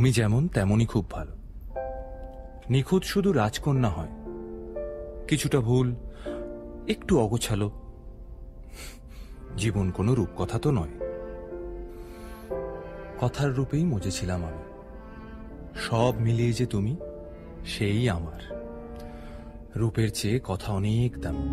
তুমি যেমন তেমনই খুব ভালো। নিখুঁত শুধু রাজকন্যা হয়, কিছুটা ভুল, একটু অগোছালো। জীবন কোনো রূপকথা তো নয়। কথার রূপেই মজেছিলাম আমি। সব মিলিয়ে যে তুমি, সেই আমার। রূপের চেয়ে কথা অনেক দামি।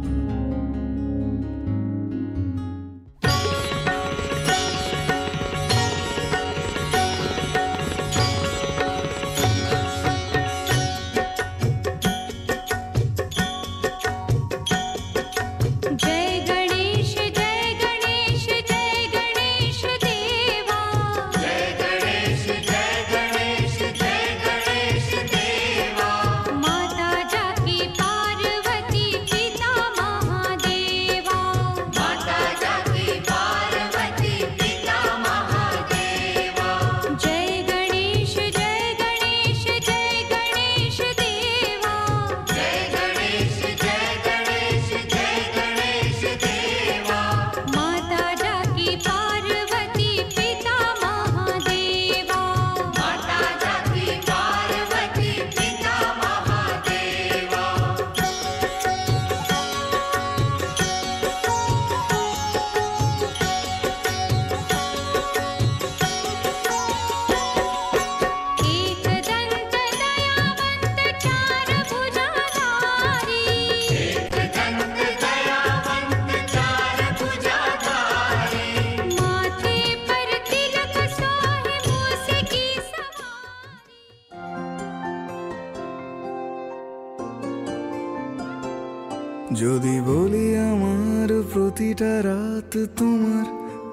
যদি বলি আমার প্রতিটা রাত তোমার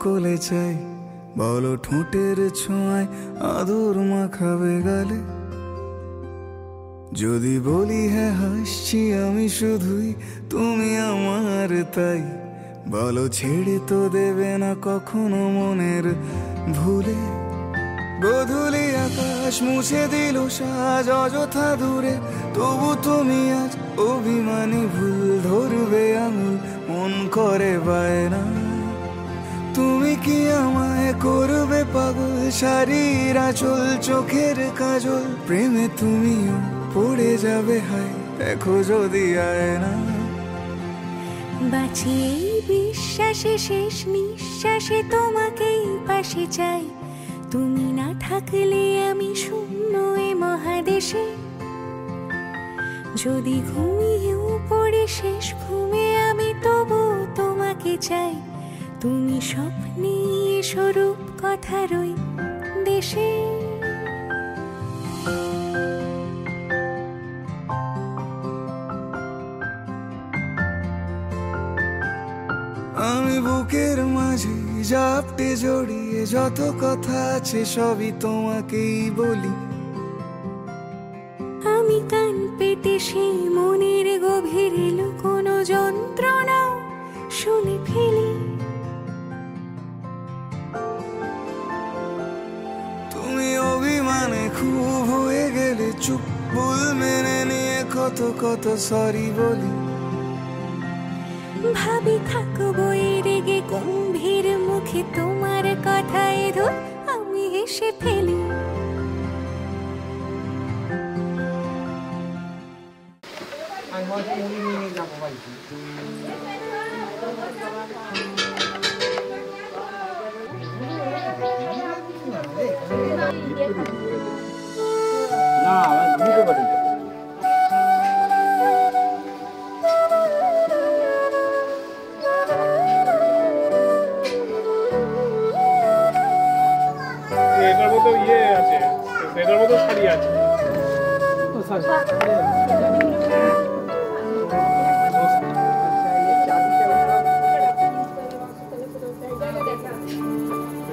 কোলে চাই, বলো ঠোঁটের ছোঁয়ায় আদর মাখাবে গালে। যদি বলি হ্যাঁ হাসছি আমি শুধুই, তুমি আমার তাই, বলো ছেড়ে তো দেবে না কখনো মনের ভুলে। গোধূলি আকাশ মুছে দিল সাজ অযথা দূরে, তবু তুমি আজ অভিমানী ভুল ধরবে আঙুল, মন করে বায়না। তুমি কি আমায় করবে পাগল, শাড়ির আঁচল চোখের কাজল, প্রেমে তুমিও পড়ে যাবে হায় দেখো যদি আয়না। বাঁচিয়ে বিশ্বাসে শেষ নিঃশ্বাসে তোমাকেই পাশে চাই, তুমি না থাকলে আমি শূন্য এ মহাদেশে। যদি ঘুমিয়েও পড়ে শেষ ঘুমে আমি তবু তোমাকে চাই, তুমি স্বপ্নে স্বরূপ কথার ওই দেশে। আমি বুকের মাঝে জাপটে জড়িয়ে যত কথা আছে সবই তোমাকেই বলি। আমি কান পেতে সেই মনের গভীরে লুকোনো যন্ত্রণা শুনে ফেলি। তুমি অভিমানে খুব হয়ে গেলে চুপ, ভুল মেনে নিয়ে কত কত সরি বলি। ভাবি থাকবো রেগে গম্ভীর মুখে তোমার কথায় ধর আমি হেসে ফেলি। এটার মতো ইয়ে আছে, এটার মতো শাড়ি আছে।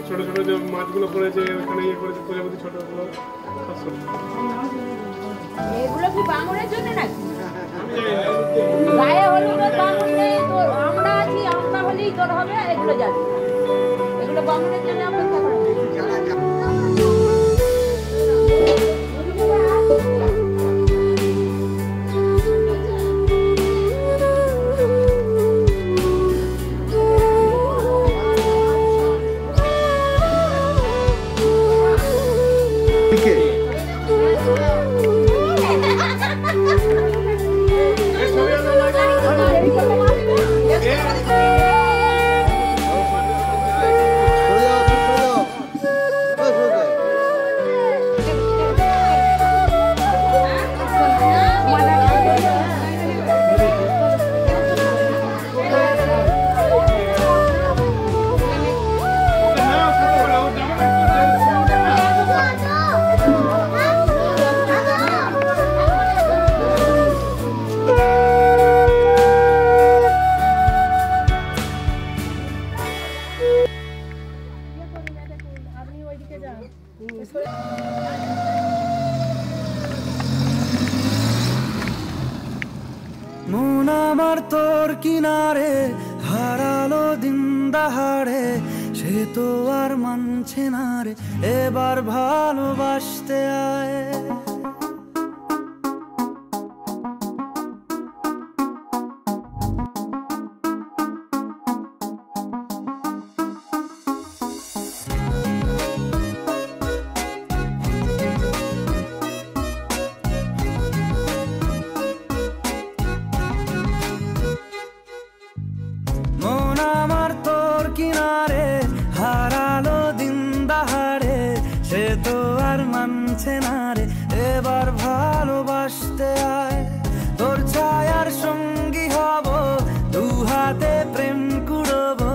ছোট ছোট যে মাছগুলো করেছে ওখানে ইয়ে করেছে প্রজাপতি ছোটগুলো, এগুলো কি বাঙুরের জন্য নাকি? গায়ে হলুদ বাঙুর নেই, তোর আমরা আছি, আমরা হলেই তোর হবে। এগুলো যাবে, এগুলো বাঙুরের জন্য অপেক্ষা করে। Okay. মন আমার তোর কিনারে হারালো দিন দাহাড়ে, সে তো আর মানছে না রে, এবার ভালোবাসতে আয়। মন আমার তোর কিনারে হারালো দিন দাহাড়ে, সে তো আর মানছে না রে, এবার ভালোবাসতে আয়। তোর ছায়ার সঙ্গী হব, দু হাতে প্রেম কুড়বো,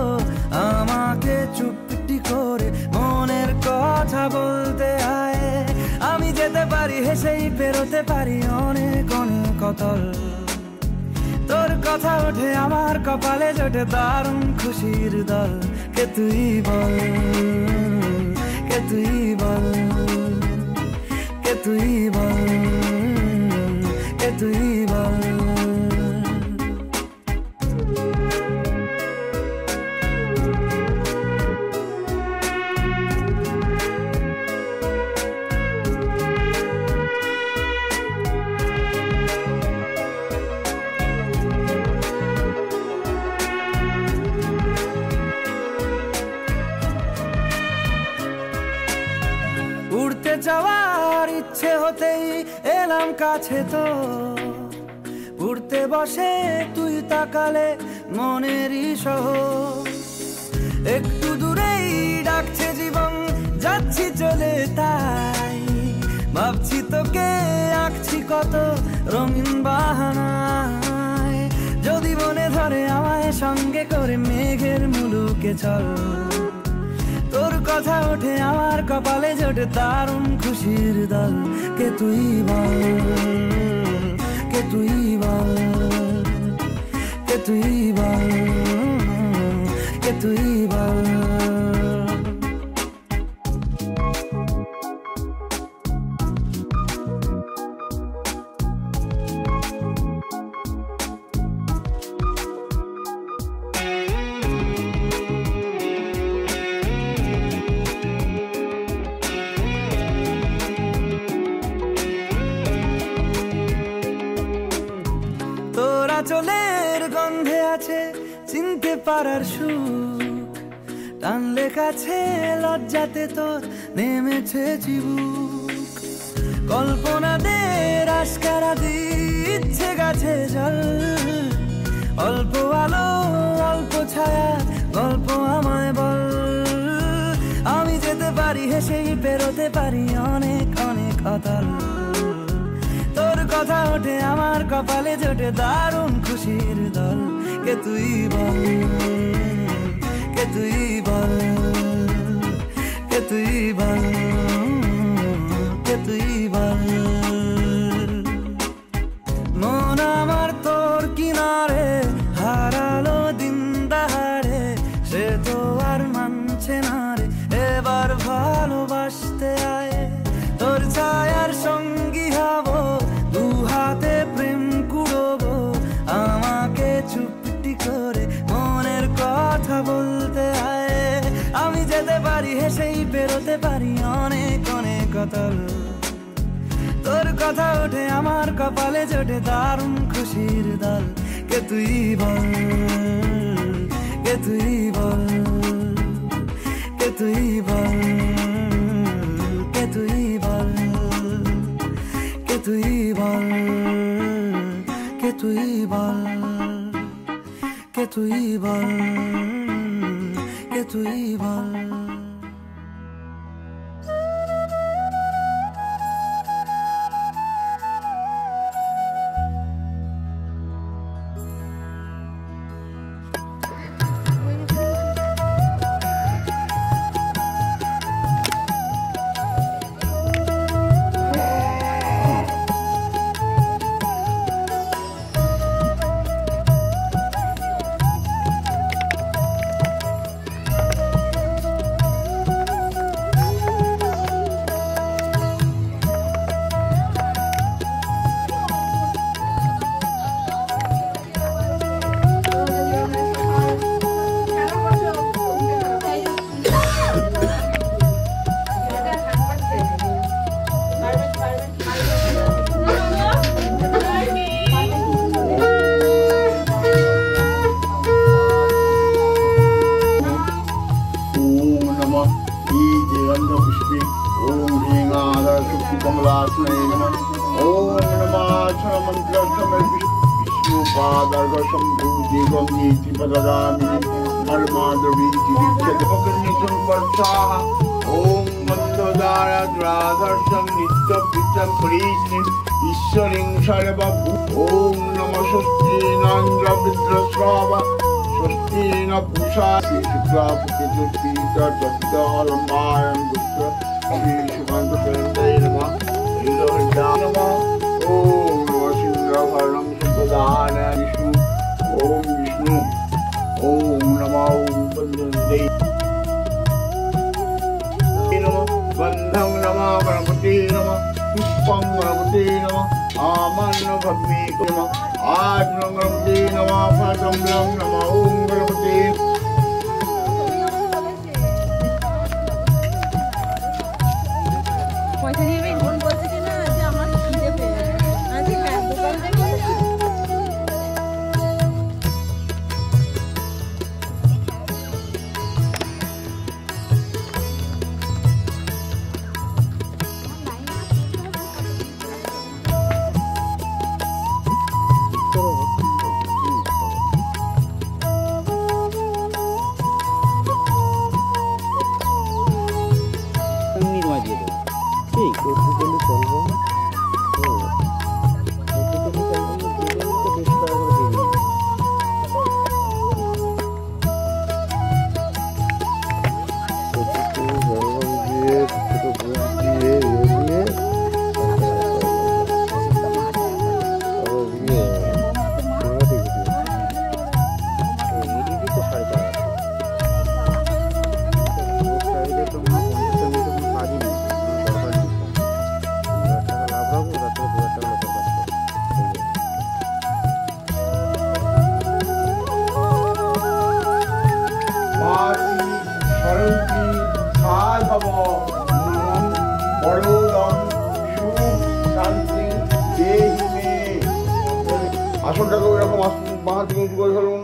আমাকে চুপটি করে মনের কথা বলতে আয়। আমি যেতে পারি হেসেই পেরোতে পারি অনেক অনেক অতল, তোর কথা ওঠে আমার কপালে জোটে দারুণ খুশির দল। কে তুই বল, কে তুই বল, কে তুই বল, কে তুই বল। উড়তে যাওয়ার ইচ্ছে হতেই এলাম কাছে তো, উড়তে বসে তুই তাকালে মনেরই শহর। একটু দূরেই ডাকছে জীবন, যাচ্ছি চলে তাই ভাবছি তোকে আঁকছি কত রঙিন বাহানায়। যদি মনে ধরে আমায় সঙ্গে করে মেঘের মুলুকে চল, তোর কথা ওঠে আমার কপালে জোটে দারুণ খুশির দল। কে তুই বল, কে তুই বল, কে তুই বল, কে তুই বল। তোরা চলের গন্ধে আছে চিনতে পারার সুখ, টানলে কাছে লজ্জাতে তোর নেমেছে চিবুক। কল্পনাদের আশকারা দিচ্ছে গাছে জল, অল্প আলো অল্প ছায়া গল্প আমায় বল। আমি যেতে পারি হেসেই পেরোতে পারি অনেক অনেক অতল, তোর কথা ওঠে আমার কপালে জোটে দারুণ খুশির দল। কে তুই বল, কে তুই বল, কে তুই বল, কে তুই বল। মন আমার তোর কিনারে হারালো দিন দাহাড়ে, সে তো আর মানছে না রে, এবার ভালোবাসতে আয়। তোর ছায়ার সঙ্গী হব, দু হাতে প্রেম কুড়বো, আমাকে চুপটি করে মনের কথা বলতে আয়। আমি যেতে পারি হেসেই পেরোতে পারি অনেক অনেক অতল, তোর কথা ওঠে আমার কপালে জোটে দারুণ খুশির দল। কে তুই বল, কে তুই বল, কে তুই বল, কে তুই বল, কে তুই বল, কে তুই বল, কে তুই বল, কে তুই বল। कमलासने नमः ओम नमाक्षर मंत्रक्षमे विष्णुपादर्गशं भूदिगंगीति पदगामिनि मर्मादवीति विच्छेदमकन्यसं वर्षाः ओम मन्दोदारद्राधर्षं नित्यपितं प्रीतिं ईश्वरीं सर्वभू ओम नमः स्वस्तिनान्द्रविद्रस्राव स्वस्तिन पूषा शुक्लापतिर्पीतर्पतिदालम्बायं गुप्त श्रीशुकान्तप्रेन्दये नमः नमः ओम नमः सिंहभरणं सुप्रधान विष्णु ओम विष्णु ओम नमः ओम वन्दे नमः बन्धं नमः गणपते नमः पुष्पं गणपते नमः आमन्न भग्ने नमः आज्ञं गणपते नमः फलं नमः ओम गणपते পয়সা নিয়ে ফোন বলছে কিনা যে আমার খিদে পেয়ে আজকে দোকান থেকে আসনটাকে এরকম বাঁ হাত উঁচু করে ফেলুন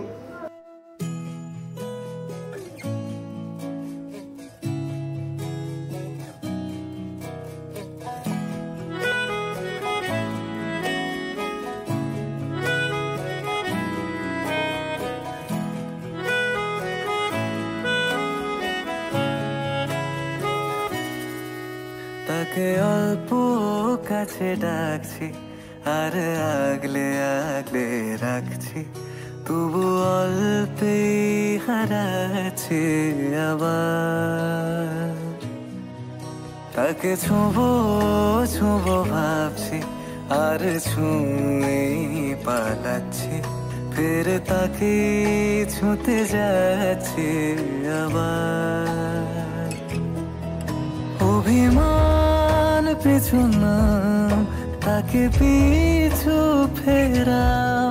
তাকে অল্প কাছে ডাকছি আর আগলে আগলে রাখছি তবু অল্পে হারাচ্ছে আবার তাকে ছোঁবো ছোঁবো ভাবছি আর ছুঁয়ে পালাচ্ছি ফের তাকে ছুঁতে যাচ্ছে আবার অভিমান পিছু না তাকে পিছু ফেরাও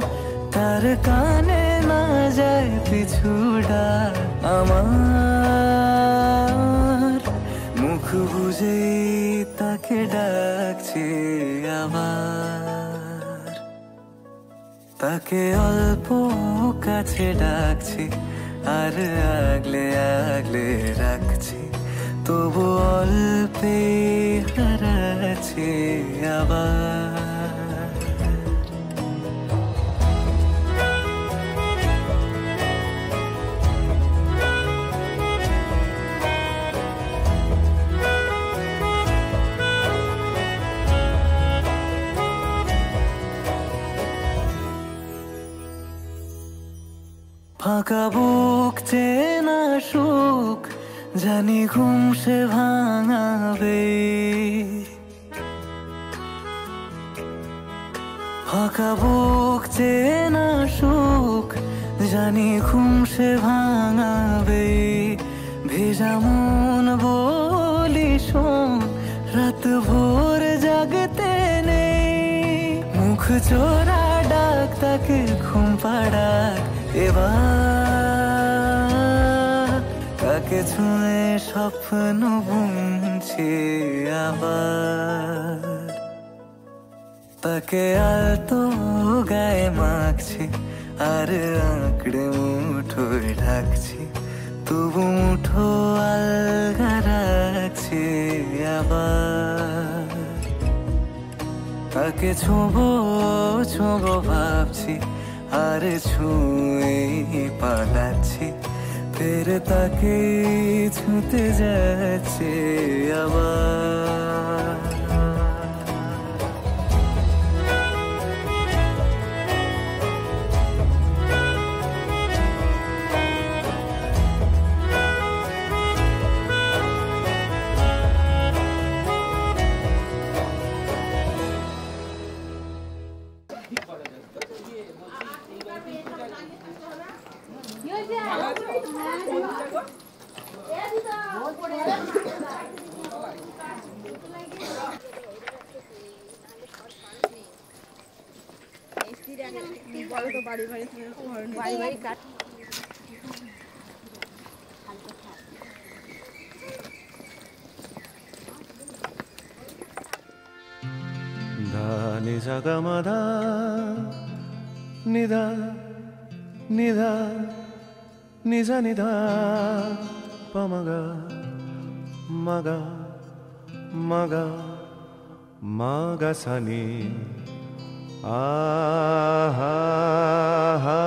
তার কানে না যায় পিছুডা আমার মুখ বুঝে তাকে ডাকছে আবার তাকে অল্প কাছে ডাকছি আর আগলে আগলে রাখছি তবু অল্পে হারাচ্ছে আবার ফাঁকা বুক চেনা সুখ জানি ঘুম সে ভাঙাবে ফাঁকা বুক চেনা সুখ জানি ঘুম সে ভাঙাবে ভেজা মন বলি শোন রাত ভোর জাগতে নেই মুখ চোরা ডাক তাকে ঘুম পাড়াক এবার তাকে ছুঁয়ে স্বপ্ন বুনছি আবার তাকে আলতো গায়ে মাখছি আর আঁকড়ে মুঠোয় ঢাকছি তবু মুঠো আলগা রাখছি আবার তাকে ছোঁবো ছোঁবো ভাবছি, আরে ছুঁয়ে পালাচ্ছি, ফের তাকে ছুঁতে যাচ্ছে আবার। নি সা গা মা ধা নি ধা নি ধা নি সা নি ধা পা মা গা মা গা মা গা মা গা সা নি আ হা হা।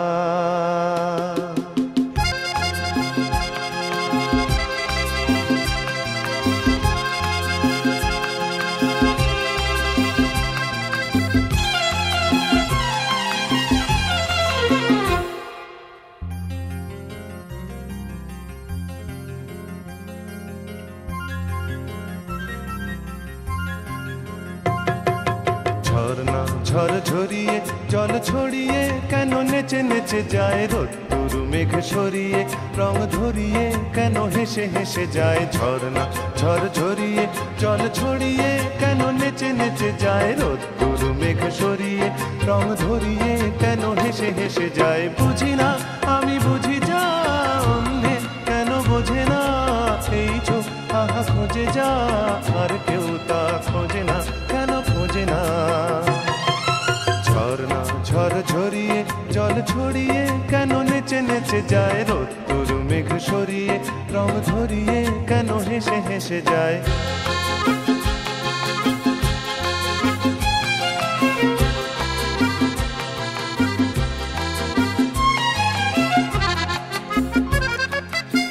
ঝরনা ঝর ঝরিয়ে জল ছড়িয়ে কেন নেচে নেচে যায় রোদ্দুর মেঘ সরিয়ে রং ধরিয়ে কেন হেসে হেসে যায়। ঝরনা ঝর ঝরিয়ে জল ছড়িয়ে কেন নেচে নেচে যায় রোদ্দুর মেঘ সরিয়ে রং ধরিয়ে কেন হেসে হেসে যায়। বুঝি না আমি বুঝি যা অন্যে কেন বোঝে না, এই চোখ আহা খোঁজে যা আর কেউ তা খোঁজে না, কেন খোঁজে না। ঝরনা ঝর ঝরিয়ে জল ছড়িয়ে কেন নেচে নেচে যায় রোদ্দুর মেঘ সরিয়ে রং ধরিয়ে কেন হেসে হেসে যায়।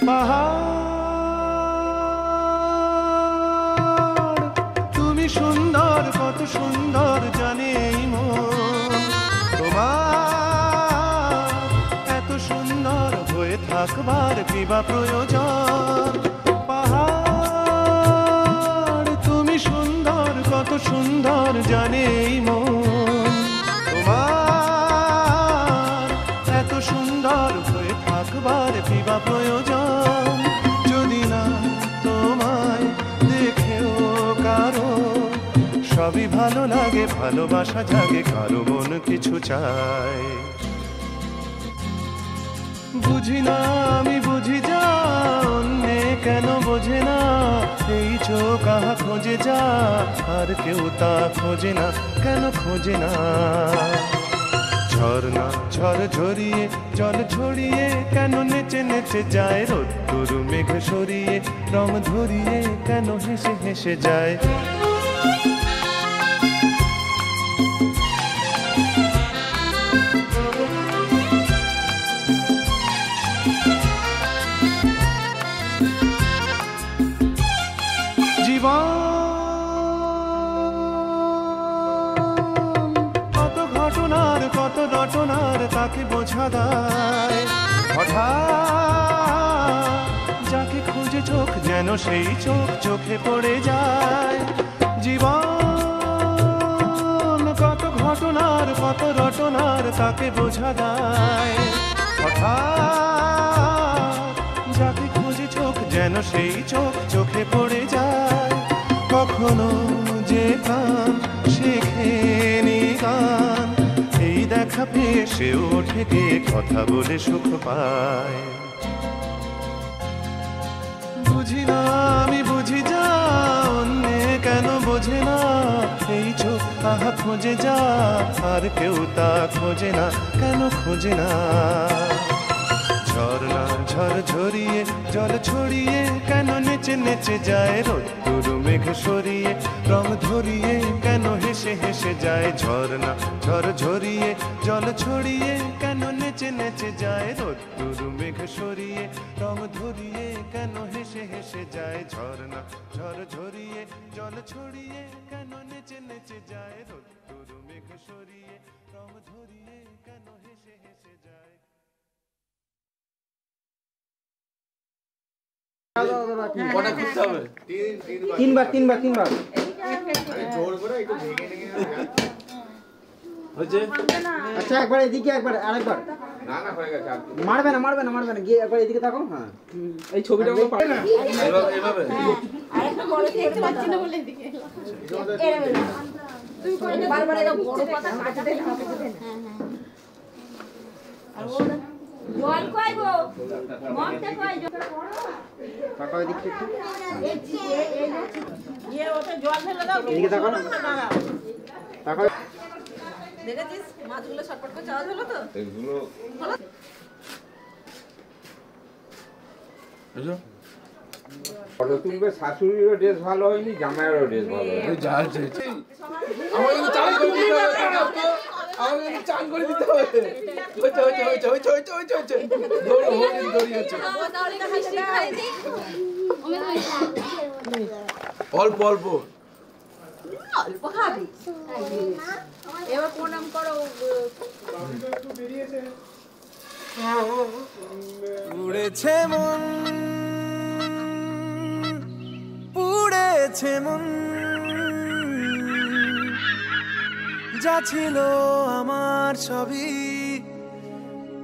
পাহাড় তুমি সুন্দর, কত সুন্দর জানে এই মন তোমার, এত সুন্দর হয়ে থাকবার কিবা প্রয়োজন। পাহাড় তুমি সুন্দর, কত সুন্দর জানে এই মন তোমার, এত সুন্দর হয়ে থাকবার কিবা প্রয়োজন। যদি না তোমায় দেখেও কারো সবই ভালো লাগে, ভালোবাসা জাগে, কারো মন কিছু চায়। বুঝি না আমি বুঝি যা অন্যে কেন বোঝে না, এই চোখ আহা খোঁজে যা আর কেউ তা খোঁজে না, কেন খোঁজে না। ঝরনা ঝর ঝরিয়ে জল ছড়িয়ে কেন নেচে নেচে যায় রোদ্দুর মেঘ সরিয়ে রং ধরিয়ে কেন হেসে হেসে যায়। জীবন কত ঘটনার কত রটনার তাকে বোঝা দেয়, হঠাৎ যাকে খুঁজে চোখ যেন সেই চোখ চোখে পড়ে যায়। জীবন কত ঘটনার কত রটনার তাকে বোঝা দেয়, হঠাৎ যাকে খুঁজে চোখ যেন সেই চোখ চোখে পড়ে যায়। কখনো যে কান শেখেনি গান, এই দেখা পেয়ে সেও ওঠে গিয়ে কথা বলে সুখ পায়। বুঝি না আমি বুঝি যা অন্যে কেন বোঝে না, এই চোখ আহা খোঁজে যা আর কেউ তা খোঁজে না, কেন খোঁজে না। ঝরনা ঝড় ঝরিয়ে জল ছড়িয়ে কেন নেচে নেচে যায় রোদ্দুর মেঘ সরিয়ে রং ধরিয়ে কেন হেসে হেসে যায় ঝর্ণা ঝড় ঝরিয়ে জল ছড়িয়ে কেন নেচে নেচে যায় রোদ্দুর মেঘ সরিয়ে রং ধরিয়ে কেন হেসে হেসে যায় ঝর্ণা ঝড় ঝরিয়ে জল ছড়িয়ে কেন নেচে নেচে যায় রোদ্দুর মেঘ সরিয়ে রং ধরিয়ে কেন হেসে হেসে যায়। তিনবার তিনবার তিনবার আচ্ছা একবার এদিকে একবার আরেকবার মারবে না মারবে না মারবে না গিয়ে একবার এদিকে থাকো। হ্যাঁ এই ছবিটা জল কইব মগটা কই টাকা এদিকে একটু এই ওটা জল ফেলে দাও এদিকে থাকো না টাকা দেখেছিস মাছগুলো শটপট করে চাওয়া হলো তো এগুলো ফটো তুলবে, শাশুড়িরও ড্রেস ভালো হয়নি, জামাইয়েরও ড্রেস ভালো হয়নি। চান করে দিতে হবে। অল্প অল্প অল্প খাবি এবার প্রণাম করো। উড়েছে মন পুড়েছে মন যা ছিল আমার সবই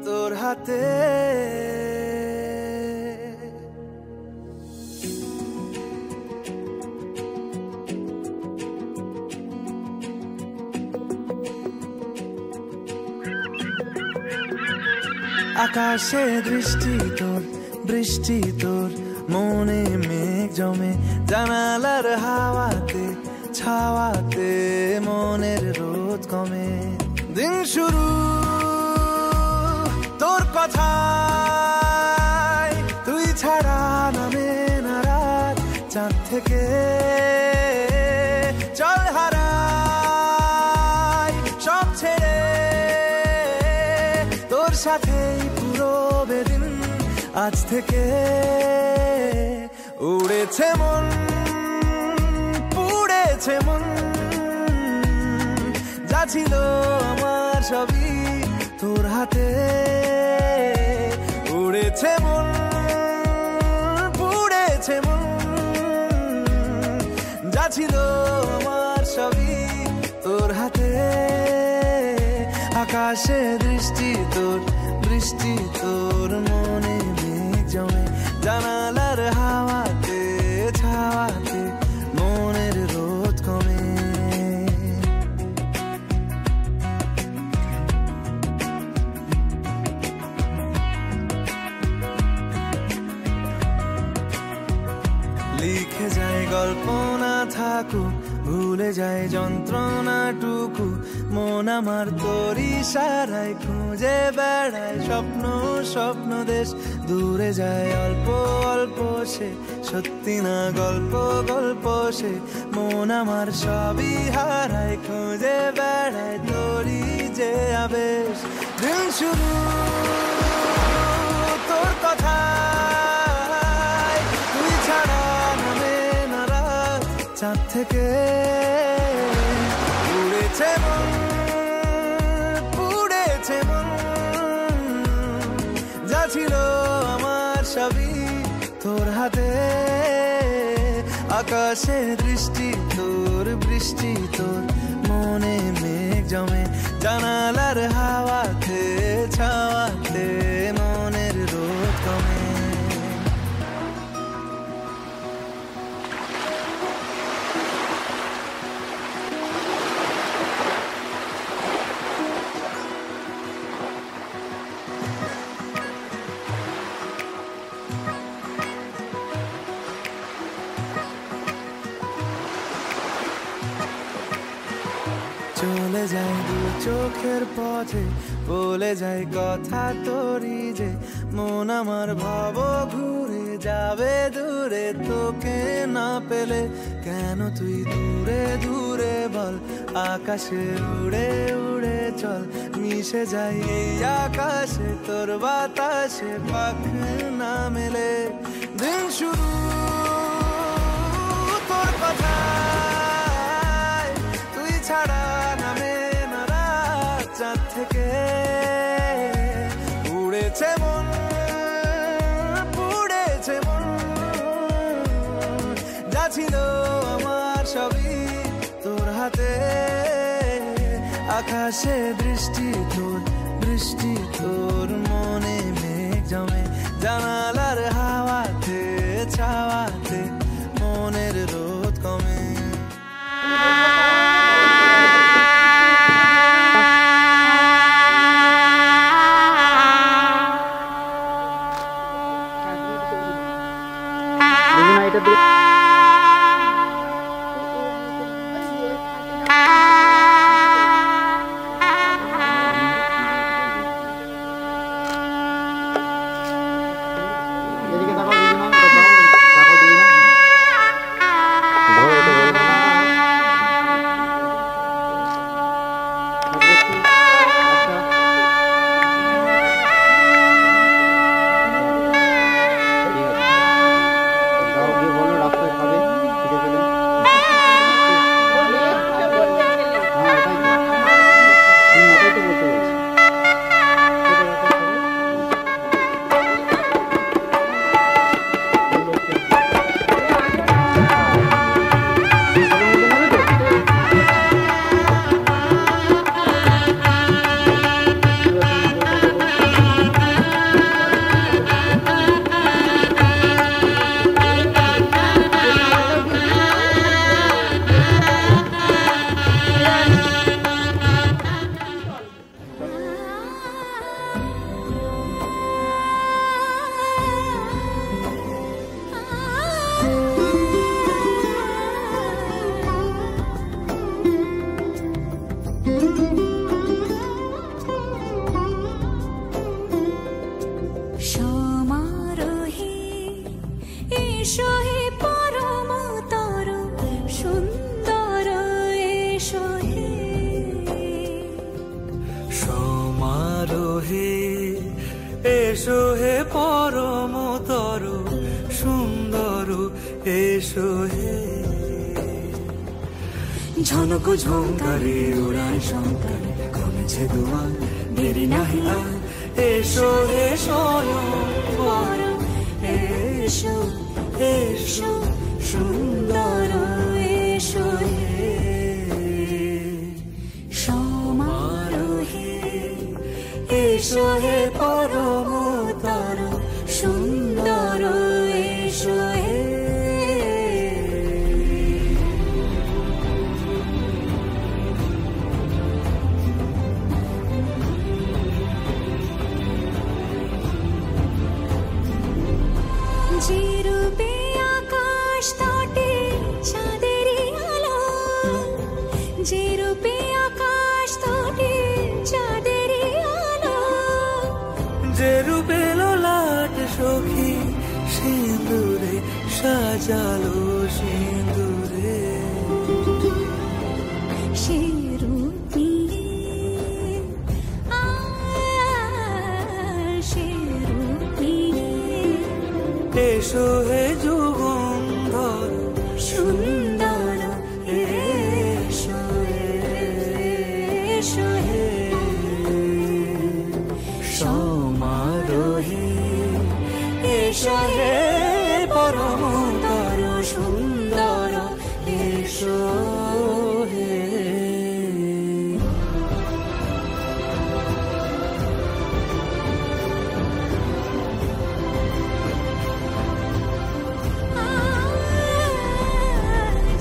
তোর হাতে আকাশে দৃষ্টি তোর বৃষ্টি তোর মনে মেঘ জমে জানালার হাওয়াতে ছাওয়াতে মনের রোদ কমে দিন শুরু তোর কথায় তুই ছাড়া নামে না রাত চাঁদ থেকে চল হারাই সব ছেড়ে তোর সাথেই পুরো বেদিন আজ থেকে উড়েছে মন পুড়েছে মন যা ছিল আমার সবই তোর হাতে উড়েছে মন পুড়েছে মন যা ছিল আমার সবই তোর হাতে আকাশে দৃষ্টি তোর বৃষ্টি তোর মনে মেঘ জমে জানালার হাওয়াতে ছাওয়াতে মনের রোদ কমে লিখে যায় গল্প না থাকুক ভুলে যায় যন্ত্রণাটুকু মন আমার তোর ইশারায় খুঁজে বেড়ায় স্বপ্ন স্বপ্ন দেশ দূরে যায় অল্প অল্প সে সত্যি না গল্প গল্প সে মন আমার সবই হারায় খুঁজে বেড়ায় তোরই যে আবেশ দিন শুরু তোর কথা তুই ছাড়া নামে না রাত চাঁদ থেকে উড়েছে মন পুড়েছে মন যা ছিল আমার সবই তোর হাতে আকাশে দৃষ্টি তোর বৃষ্টি তোর মনে মেঘ জমে জানালার হাওয়াতে ছাওয়াতে মনের রোদ কমে চলে চলে যায় দু চোখের পথে, বলে যায় কথা তোরই যে মন আমার ভাব ঘুরে যাবে দূরে, তোকে না পেলে কেন তুই দূরে দূরে বল, আকাশে উড়ে উড়ে চল, মিশে যাই এই আকাশে তোর বাতাসে, পাখ না মেলে দিন শুরু তোর কথা, তুই ছাড়া নামে না রাত, চাঁদ থেকে উড়েছে মন, পুড়েছে মন, যা ছিল আমার সবই তোর হাতে, আকাশে দৃষ্টি তোর, বৃষ্টি তোর, মনে মেঘ জমে জানালার হাওয়াতে, ছাওয়াতে মনের রোদ কমে। এসো হে পরমতর সুন্দর, এসো হে ঝনক ঝঙ্কারে উড়ান শঙ্কর, কমেছে দুয়ার দেরি নাহি আর, এসো হে স্বয়ং পরম, এসো এসো সুন্দর, এসো হে সমারোহে, এসো হে পরমতর সুন্দর, এসো হে যে রূপে আকাশ তটে চাঁদেরই আলো, যে রূপে আকাশ তটে চাঁদেরই আলো, যে রূপে ললাট সখী সিঁদুরে সাজালো সিঁদুরে, সে রূপ নিয়ে সে রূপ নিয়ে, এসো হে যুগন্ধর সুন্দর, এসো এসো হে সমারোহে, এসো হে পরমতর সুন্দর, এসো হে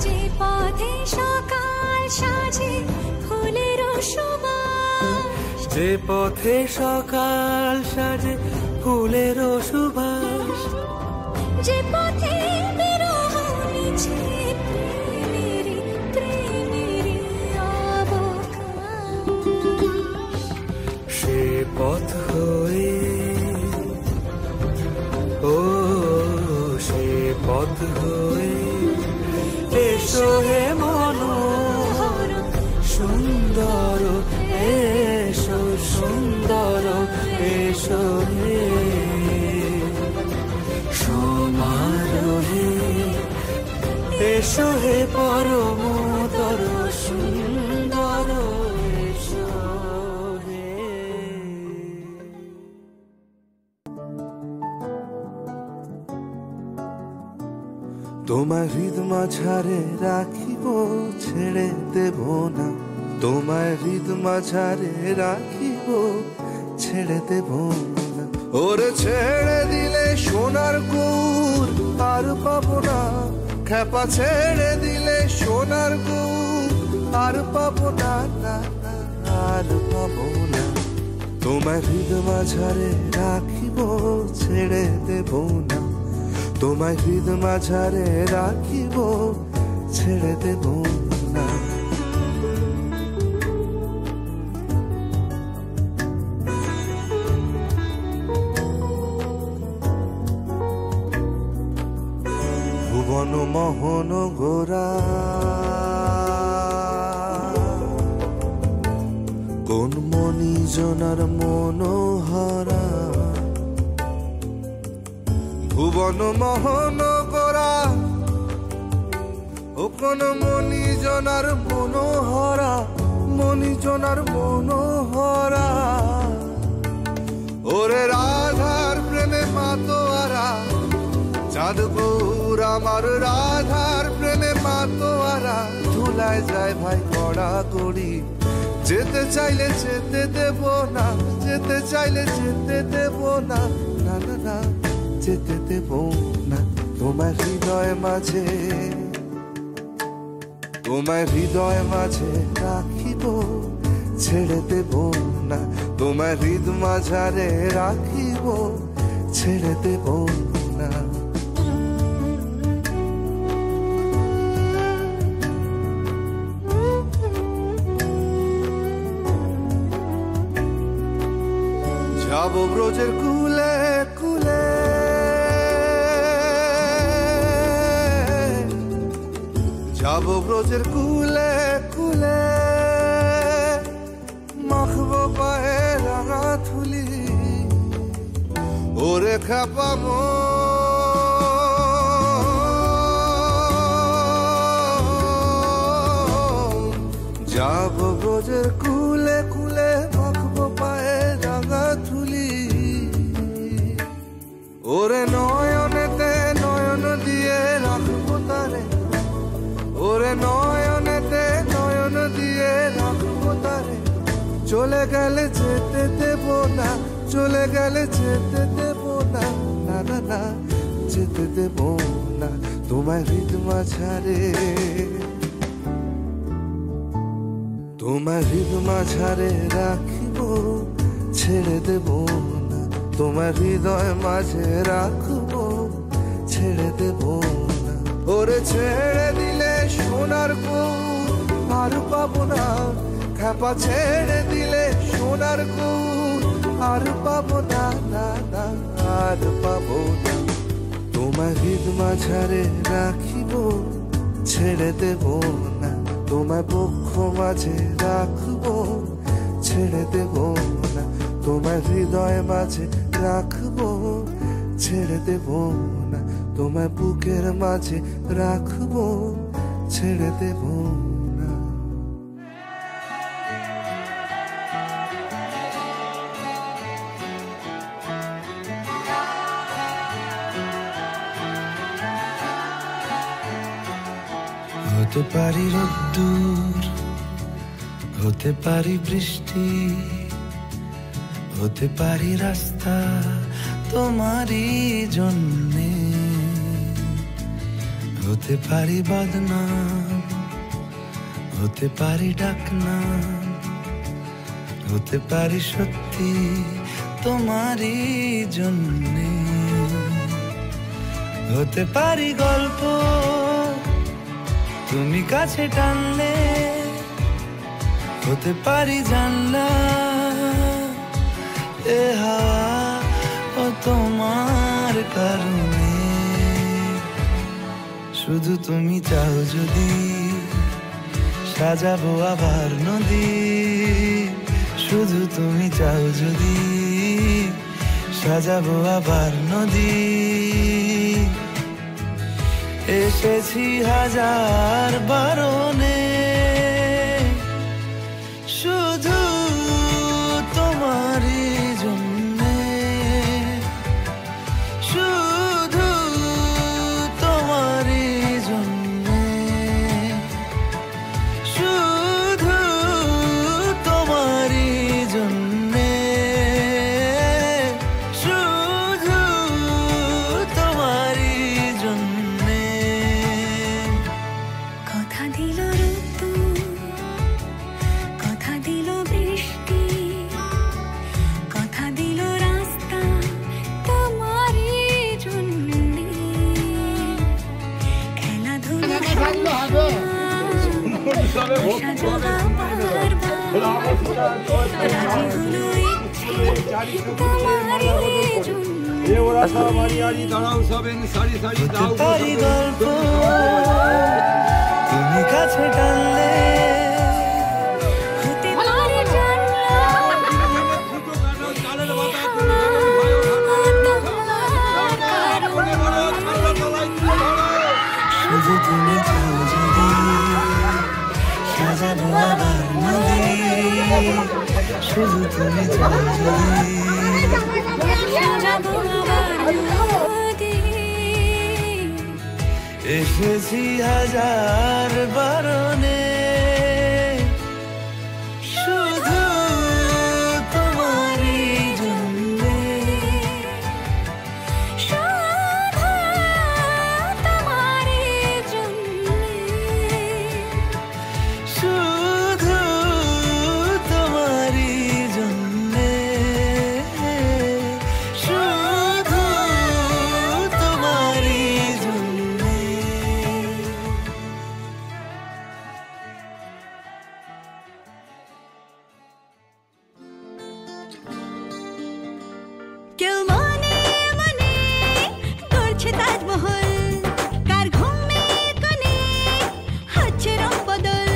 যে পথে সকাল সাজে ফুলের সুবাস, যে পথে সকাল সাজে ফুলের সুবাস, যে পথে বিরহ মিছে প্রেমের প্রেমের অবকাশ, পথ হয়ে এসো হে মনোহর সুন্দর এসো সুন্দর এসো হে সমারোহে এসো হে পরমতর সুন্দর এসো হে। তোমার হৃদ মাঝারে রাখিব ছেড়ে দেব না, তোমার হৃদ মাঝারে রাখিব ছেড়ে দেব না। ওরে ছেড়ে দিলে সোনার গুর আর পাবো না, খেপা ছেড়ে দিলে সোনার গুর আর পাবো না, না না আর পাবো না। তোমার হৃদ মাঝারে রাখিব ছেড়ে দেব না, তোমার হৃদ মাঝারে রাখিব ছেড়ে দেব না। ভুবন মোহন গোরা কোন মনি জনার মনোহরা, ভুবন মোহন গোরা ও কোন মনি জনার মনোহরা, মনি জনার মনোহরা। ওরে রাধার প্রেমে মাতোয়ারা চাঁদ গৌর আমার রাধার প্রেমে মাতোয়ারা, ধুলায় যায় ভাই কড়া কড়ি, যেতে চাইলে যেতে দেব না, যেতে চাইলে যেতে দেব না, না না না যেতে দেব না। তোমার হৃদয় মাঝে, তোমার হৃদয় মাঝে রাখিব ছেড়ে দেব না, তোমার হৃদ মাঝারে রাখিব ছেড়ে দেব না। যাব ব্রজের কুলে কুলে, যাব ব্রজের কুলে কুলে, মাখবো পায়ে রাঙা থুলি, ওরে খাপামো যাব ব্রজের কুলে কুলে, মাখবো পায়ে রাঙা থুলি, ওরে নয়নেতে নয়ন দিয়ে রাখবো তারে, ওরে নয়নেতে নয়ন দিয়ে রাখবো তারে। চলে গেলে যেতে দেব না, চলে গেলে যেতে দেব না, না না না যেতে দেব না। তোমার হৃদ মাঝারে, তোমার হৃদ মাঝারে রাখিব ছেড়ে দেব না, তোমার হৃদয় মাঝে রাখবো ছেড়ে দেব না। ওরে ছেড়ে দিলে সোনার গুর আর পাবো না, খেপা ছেড়ে দিলে সোনার গুর আর পাবো না, না না আর পাবো না। তোমার হৃদ মাঝারে রাখিব ছেড়ে দেব না, তোমার বক্ষ মাঝে রাখবো ছেড়ে দেব না, তোমার হৃদয় মাঝে রাখবো ছেড়ে দেব না, তোমার বুকের মাঝে রাখবো ছেড়ে দেব না। হতে পারি রোদ্দুর, হতে পারি বৃষ্টি, হতে পারি রাস্তা তোমারই জন্যে, হতে পারি বদনাম, হতে পারি ডাকনাম, হতে পারি সত্যি তোমারই জন্যে, হতে পারি গল্প তুমি কাছে টানলে, হতে পারি জানলা এ হাওয়া ও তোমার কারণে, শুধু তুমি চাও যদি সাজাবো আবার নদী, শুধু তুমি চাও যদি সাজাবো আবার নদী। এসেছি হাজার বারণে শুধু তোমারই জন্যে, শুধু তোমারই জন্যে, শুধু তোমারই জন্যে, শুধু তোমারই জন্যে। কথা দিল ঋতু, কথা দিল বৃষ্টি, কথা দিল রাস্তা তোমারই জন্যে। খেলাধুলা সাজাবা বারবার, রাজি হলো ইচ্ছে তোমারই জন্যে। তারি গল্প তুমি কাছে টানলে, হতে পারে জানলা শুধু তুমি চাও যদি সাজাবো আবার নদী, শুধু তুমি চাও যদি সাজাবো আবার নদী। এসেছি হাজার বারণে শুধু তোমারই জন্যে, শুধু তোমারই জন্যে, শুধু তোমারই জন্যে, শুধু তোমারই জন্যে। কেউ মনে মনে করছে তাজমহল, কার ঘুমের কোণে হচ্ছে রং বদল,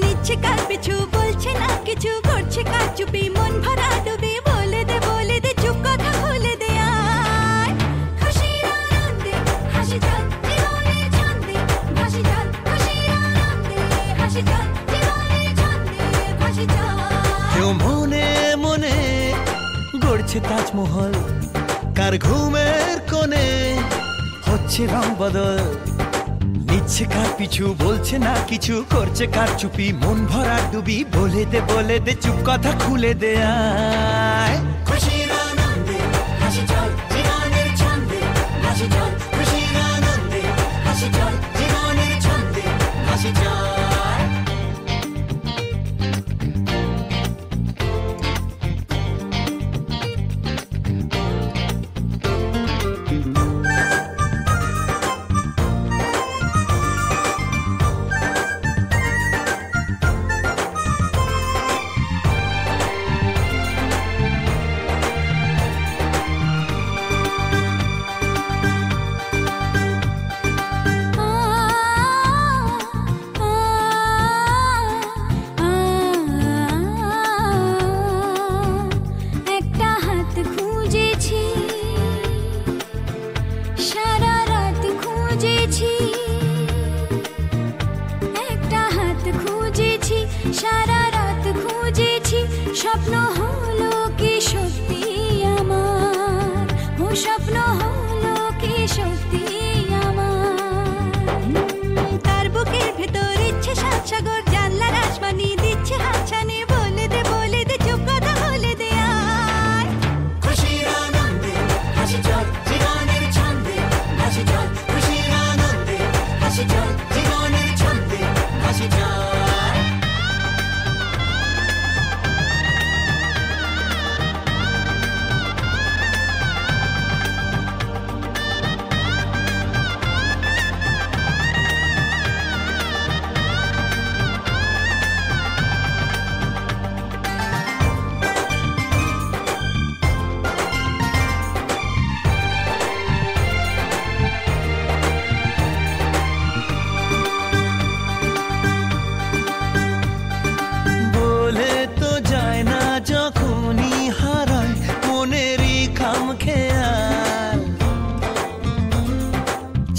নিচ্ছে কার পিছু বলছে না কিছু, করছে কার চুপি মন ভরা ডুবে। বলে দে চুপ কথা খুলে দে আয়, খুশির আনন্দে হাসি চল জীবনের ছন্দে ভাসি চল, খুশির আনন্দে হাসি চল জীবনের ছন্দে ভাসি চল। কেউ মনে মনে গড়ছে তাজমহল, কার ঘুমের কোণে হচ্ছে রং বদল, নিচ্ছে কার পিছু বলছে না কিছু, করছে কার চুপি মন ভরা ডুবি। বলে দে চুপ কথা খুলে দে আয়, খুশির আনন্দে হাসি চল জীবনের ছন্দে ভাসি চল, খুশির আনন্দে হাসি চল জীবনের ছন্দে ভাসি চল। একটা হাত খুঁজেছি, সারা রাত খুঁজেছি, একটা হাত খুঁজেছি, সারা রাত খুঁজেছি, স্বপ্ন হলো কি সত্যি আমার, ও স্বপ্ন হলো কি সত্যি আমার। তার বুকের ভেতর ইচ্ছে সাত সাগর, জানলার আসমানি দিচ্ছে হাতছানি। বলে দে চুপ কথা বলে দে আয়, খুশির আনন্দে হাসি চল জীবনের ছন্দে ভাসি চল, খুশির আনন্দে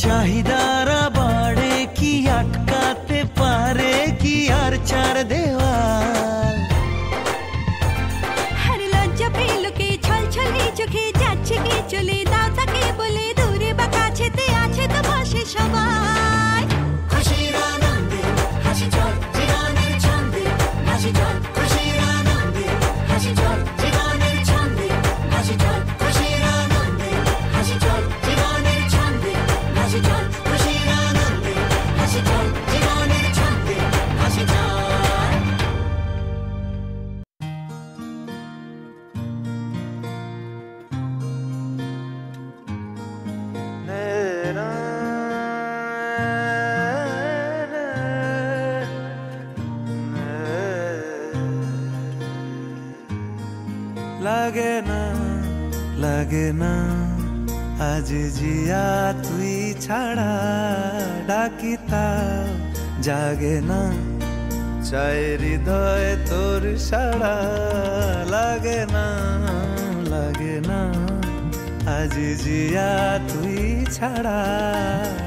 চাহিদারা বাড়ে কি আটকাতে পারে কি আর চার দেওয়াল। হর লজ্জা পেল কে ছল ছলে চোখে যাচ্ছে কে চলে দাও তাকে বলে দূরে বা কাছেতে আছে তো পাশে সবাই। খুশির আনন্দে হাসি চল জীবনের ছন্দে হাসি চল, খুশির আনন্দে হাসি চল জীবনের ছন্দে হাসি চল, খুশির আনন্দে হাসি চল জীবনের ছন্দে হাসি চল, খুশির আনন্দে হাসি চল জীবনের ছন্দে হাসি চল। লাগে না আজ জিয়া তুই ছাড়া ডাকিতা জাগে না চায় হৃদয় তোর সাড়া। লাগে না আজ জিয়া তুই ছাড়া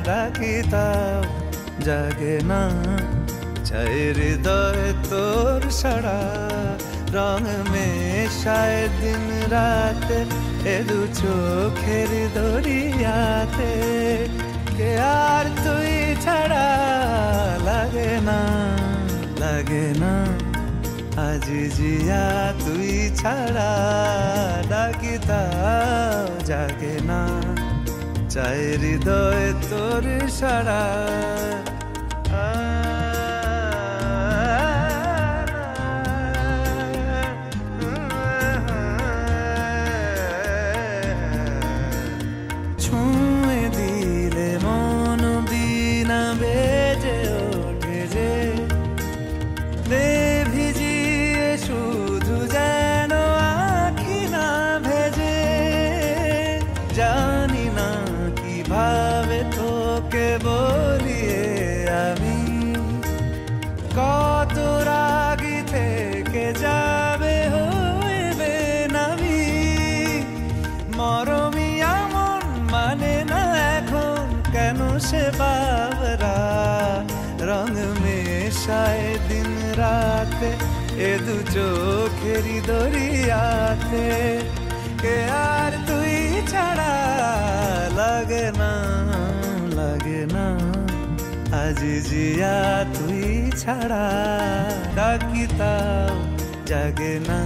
ডাকিতা জাগে না চায় হৃদয় তোর সাড়া। রং মেশায় দিন রাত এ দু চোখের দরিয়াতে কে আর তুই ছাড়া। লাগে না আজ জিয়া তুই ছাড়া ডাকিতা জাগে না চায় হৃদয় তোর সাড়া। বলিয়ে আমি কত রাগি থেকে যাবে হইবে নামি। মরমি এমন মানে না এখন কেন সে বাবরা। রং মেশায় দিন রাতে এ দু চোখেরি দরিয়াতে কে আর তুই ছাড়া। লাগে না আজ জিয়া তুই ছাড়া ডাকিতাও জাগে না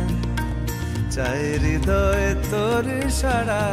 চায় হৃদয় তোর সাড়া।